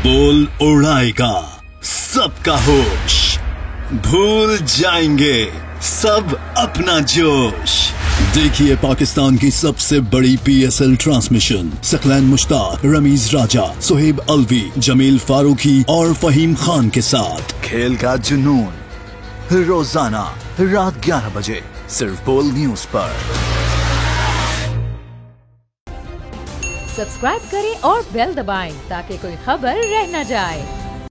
बोल उड़ाएगा सबका होश, भूल जाएंगे सब अपना जोश। देखिए पाकिस्तान की सबसे बड़ी PSL ट्रांसमिशन सकलैन मुश्ताक, रमीज राजा, सोहेब अलवी, जमील फारूकी और फहीम खान के साथ खेल का जुनून रोजाना रात 11 बजे सिर्फ बोल न्यूज पर। सब्सक्राइब करें और बेल दबाएं ताकि कोई खबर रह न जाए।